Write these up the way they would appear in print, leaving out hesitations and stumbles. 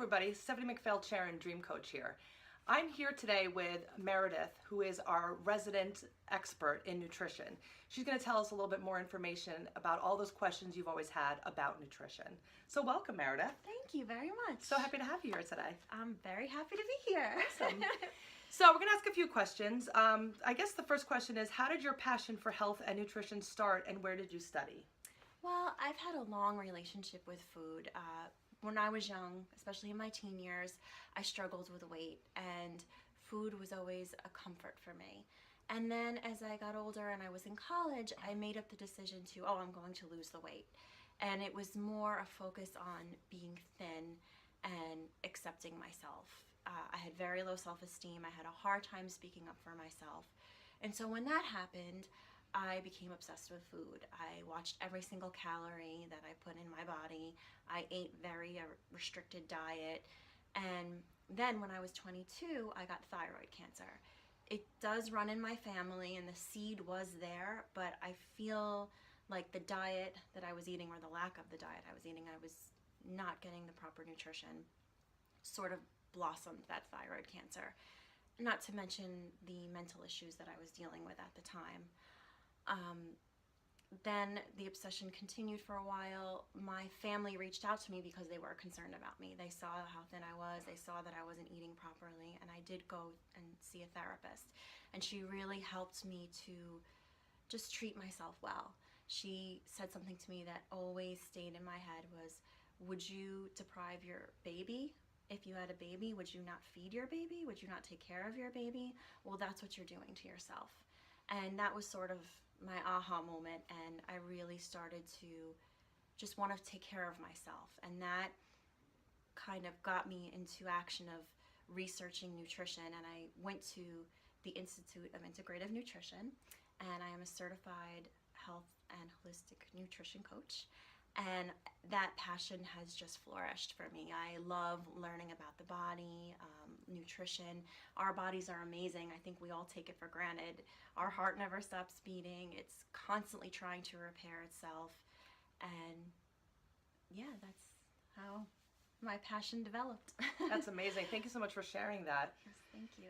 everybody, Stephanie McPhail, Chair and Dream Coach here. I'm here today with Meredith, who is our resident expert in nutrition. She's going to tell us a little bit more information about all those questions you've always had about nutrition. So welcome, Meredith. Thank you very much. So happy to have you here today. I'm very happy to be here. Awesome. So we're going to ask a few questions. I guess the first question is, how did your passion for health and nutrition start, and where did you study? Well, I've had a long relationship with food. When I was young, especially in my teen years, I struggled with weight, and food was always a comfort for me. And then as I got older and I was in college, I made up the decision to, I'm going to lose the weight. And it was more a focus on being thin and accepting myself. I had very low self-esteem. I had a hard time speaking up for myself. And so when that happened, I became obsessed with food. I watched every single calorie that I put in my body. I ate very restricted diet. And then when I was 22, I got thyroid cancer. It does run in my family, and the seed was there, but I feel like the diet that I was eating, or the lack of the diet I was eating, I was not getting the proper nutrition, sort of blossomed that thyroid cancer. Not to mention the mental issues that I was dealing with at the time. Then the obsession continued for a while. My family reached out to me because they were concerned about me. They saw how thin I was. They saw that I wasn't eating properly, and I did go and see a therapist. And she really helped me to just treat myself well. She said something to me that always stayed in my head was, would you deprive your baby? If you had a baby, would you not feed your baby? Would you not take care of your baby? Well, that's what you're doing to yourself. And that was sort of my aha moment, and I really started to just want to take care of myself. And that kind of got me into action of researching nutrition, and I went to the Institute of Integrative Nutrition, and I am a certified health and holistic nutrition coach. And that passion has just flourished for me. I love learning about the body, nutrition. Our bodies are amazing. I think we all take it for granted. Our heart never stops beating. It's constantly trying to repair itself. And yeah, that's how my passion developed. That's amazing. Thank you so much for sharing that. Yes, thank you.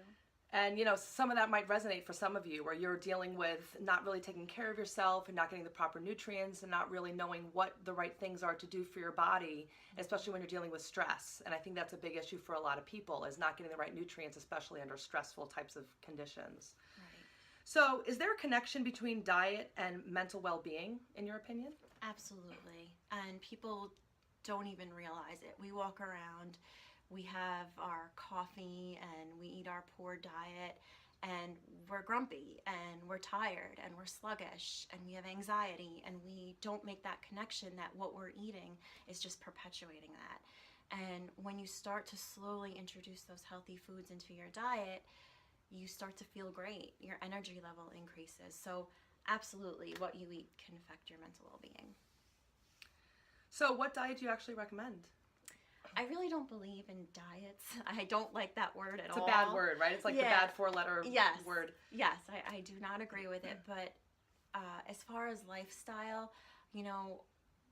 And you know, some of that might resonate for some of you, where you're dealing with not really taking care of yourself and not getting the proper nutrients and not really knowing what the right things are to do for your body, especially when you're dealing with stress. And I think that's a big issue for a lot of people, is not getting the right nutrients, especially under stressful types of conditions. Right. So is there a connection between diet and mental well-being, in your opinion? Absolutely. And people don't even realize it. We walk around, we have our coffee and we eat our poor diet, and we're grumpy and we're tired and we're sluggish and we have anxiety, and we don't make that connection that what we're eating is just perpetuating that. And when you start to slowly introduce those healthy foods into your diet, you start to feel great. Your energy level increases. So absolutely, what you eat can affect your mental well-being. So what diet do you actually recommend? I really don't believe in diets. I don't like that word at all. It's a bad word, right? It's like the bad four-letter word. Yes, I do not agree with it. But as far as lifestyle, you know,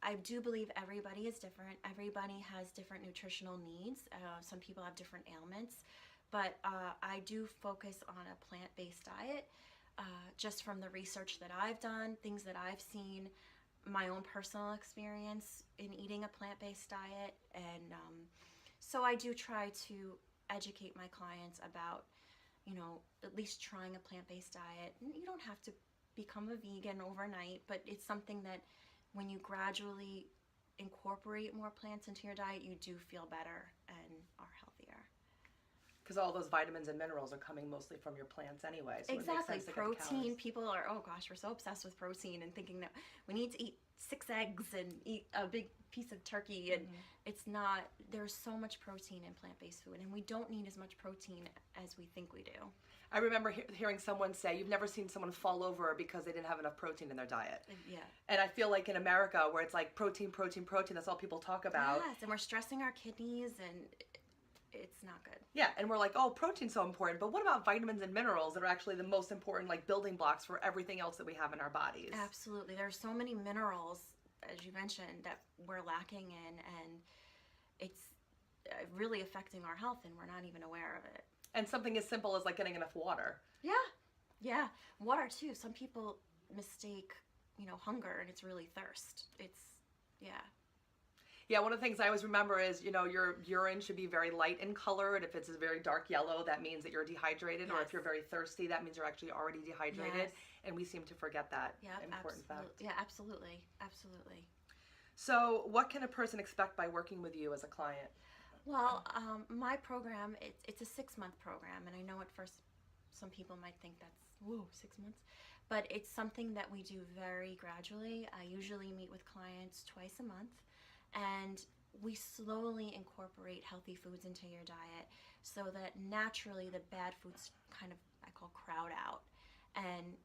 I do believe everybody is different. Everybody has different nutritional needs. Some people have different ailments. But I do focus on a plant-based diet, just from the research that I've done, things that I've seen, my own personal experience in eating a plant-based diet. And so I do try to educate my clients about, you know, at least trying a plant-based diet. You don't have to become a vegan overnight, but it's something that when you gradually incorporate more plants into your diet, you do feel better and are healthier. Because all those vitamins and minerals are coming mostly from your plants anyway. So exactly. Protein, people are, oh gosh, we're so obsessed with protein and thinking that we need to eat 6 eggs and eat a big piece of turkey. And it's not, there's so much protein in plant-based food, and we don't need as much protein as we think we do. I remember hearing someone say, you've never seen someone fall over because they didn't have enough protein in their diet. Yeah. And I feel like in America, where it's like protein, protein, protein, that's all people talk about. Yes, and we're stressing our kidneys, and it's not good. Yeah, and we're like, oh, protein's so important, but what about vitamins and minerals that are actually the most important, like, building blocks for everything else that we have in our bodies? Absolutely. There are so many minerals, as you mentioned, that we're lacking in, and it's really affecting our health and we're not even aware of it. And something as simple as like getting enough water. Yeah, water too. Some people mistake, hunger, and it's really thirst. Yeah, one of the things I always remember is, your urine should be very light in color, and if it's a very dark yellow, that means that you're dehydrated, or if you're very thirsty, that means you're actually already dehydrated, and we seem to forget that important fact. Yeah, absolutely. Absolutely. So what can a person expect by working with you as a client? Well, my program, it's a 6-month program, and I know at first some people might think that's, whoa, 6 months, but it's something that we do very gradually. I usually meet with clients twice a month, and we slowly incorporate healthy foods into your diet so that naturally the bad foods kind of, I call, crowd out. And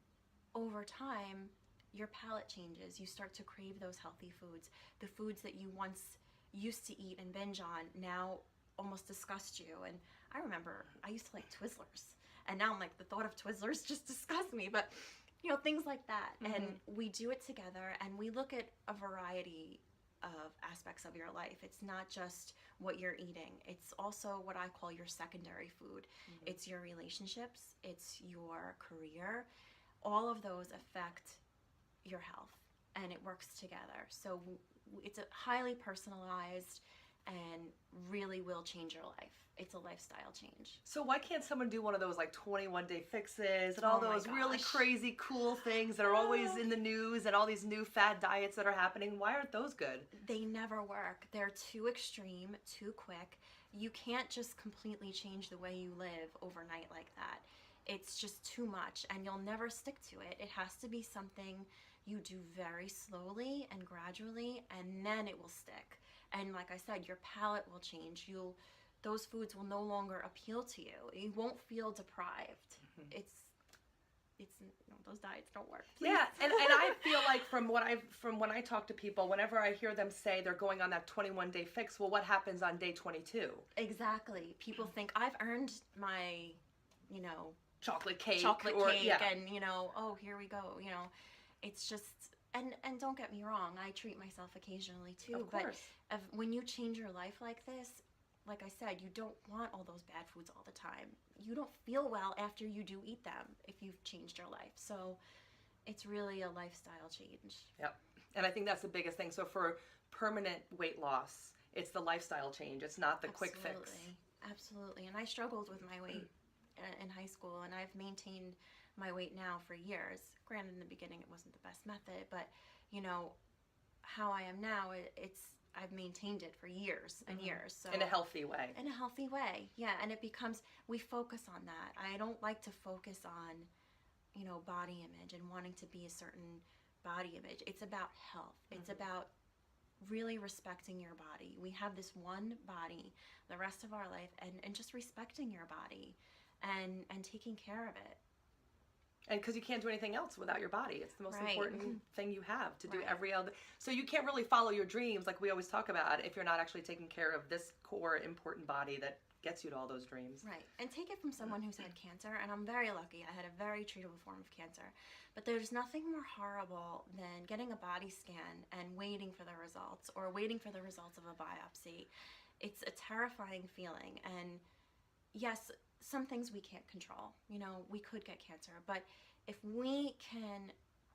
over time, your palate changes. You start to crave those healthy foods. The foods that you once used to eat and binge on now almost disgust you. And I remember I used to like Twizzlers, and now I'm like, the thought of Twizzlers just disgusts me. But things like that. And we do it together, and we look at a variety of aspects of your life. It's not just what you're eating. It's also what I call your secondary food. It's your relationships, it's your career. All of those affect your health, and it works together. So it's a highly personalized and really will change your life. It's a lifestyle change. So why can't someone do one of those like 21-day fixes and all those really crazy cool things that are always in the news, and all these new fad diets that are happening? Why aren't those good? They never work. They're too extreme, too quick. You can't just completely change the way you live overnight like that. It's just too much, and you'll never stick to it. It has to be something you do very slowly and gradually, and then it will stick. And like I said, your palate will change. Those foods will no longer appeal to you. You won't feel deprived. It's those diets don't work. Please. Yeah, and I feel like from when I talk to people, whenever I hear them say they're going on that 21-day fix, well, what happens on day 22? Exactly. People think I've earned my, chocolate cake, and oh, here we go. It's just, and don't get me wrong, I treat myself occasionally too. Of course. But when you change your life like this, like I said, you don't want all those bad foods all the time. You don't feel well after you do eat them if you've changed your life. So it's really a lifestyle change. Yep. And I think that's the biggest thing. So for permanent weight loss, it's the lifestyle change. It's not the quick fix. Absolutely. And I struggled with my weight in high school, and I've maintained my weight now for years. Granted, in the beginning it wasn't the best method, but how I am now, I've maintained it for years and years. So in a healthy way. In a healthy way, yeah. And it becomes, we focus on that. I don't like to focus on, body image and wanting to be a certain body image. It's about health. It's about really respecting your body. We have this one body the rest of our life, and just respecting your body and taking care of it. And because you can't do anything else without your body. It's the most important thing you have to do every other. So you can't really follow your dreams like we always talk about if you're not actually taking care of this core important body that gets you to all those dreams. Right. And take it from someone who's had cancer, and I'm very lucky. I had a very treatable form of cancer. But there's nothing more horrible than getting a body scan and waiting for the results, or waiting for the results of a biopsy. It's a terrifying feeling. And yes, some things we can't control. We could get cancer, but if we can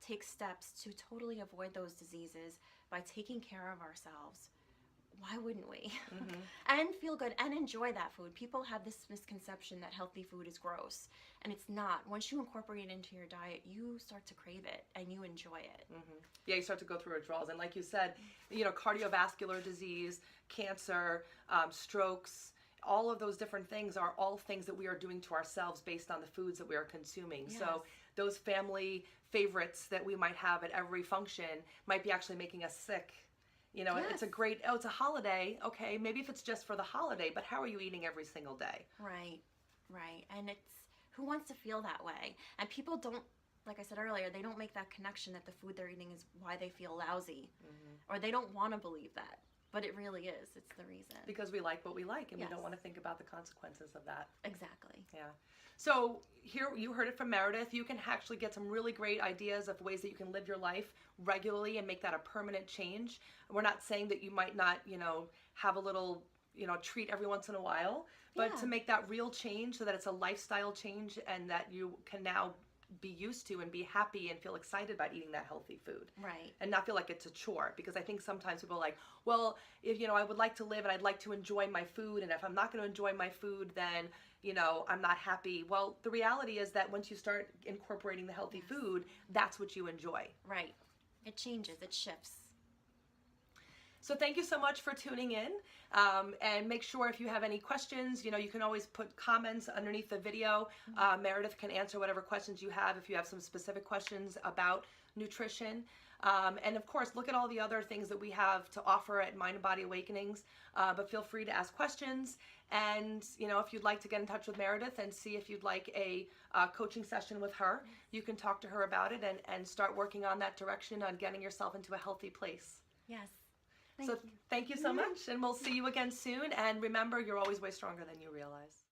take steps to totally avoid those diseases by taking care of ourselves, why wouldn't we? And feel good and enjoy that food. People have this misconception that healthy food is gross, and it's not. Once you incorporate it into your diet, you start to crave it and you enjoy it. Yeah, you start to go through withdrawals, and like you said, cardiovascular disease, cancer, strokes, all of those different things are all things that we are doing to ourselves based on the foods that we are consuming. Yes. So those family favorites that we might have at every function might be actually making us sick. It's it's a holiday. Okay, maybe if it's just for the holiday, but how are you eating every single day? Right. And who wants to feel that way? And people don't, like I said earlier, they don't make that connection that the food they're eating is why they feel lousy, or they don't want to believe that. But it really is. It's the reason. Because we like what we like, and we don't want to think about the consequences of that. Exactly. Yeah. So here, you heard it from Meredith. You can actually get some really great ideas of ways that you can live your life regularly and make that a permanent change. We're not saying that you might not, have a little, treat every once in a while, but Yeah. to make that real change so that it's a lifestyle change and that you can now be used to and be happy and feel excited about eating that healthy food. Right. And not feel like it's a chore, because I think sometimes people are like, well, if I would like to live and I'd like to enjoy my food, and if I'm not going to enjoy my food, then I'm not happy. Well, the reality is that once you start incorporating the healthy food, that's what you enjoy. Right. It changes, it shifts. So thank you so much for tuning in, and make sure if you have any questions, you can always put comments underneath the video. Meredith can answer whatever questions you have if you have some specific questions about nutrition. And of course, look at all the other things that we have to offer at Mind and Body Awakenings, but feel free to ask questions. And if you'd like to get in touch with Meredith and see if you'd like a coaching session with her, you can talk to her about it and start working on that direction on getting yourself into a healthy place. Yes. Thank you so much, and we'll see you again soon. And remember, you're always way stronger than you realize.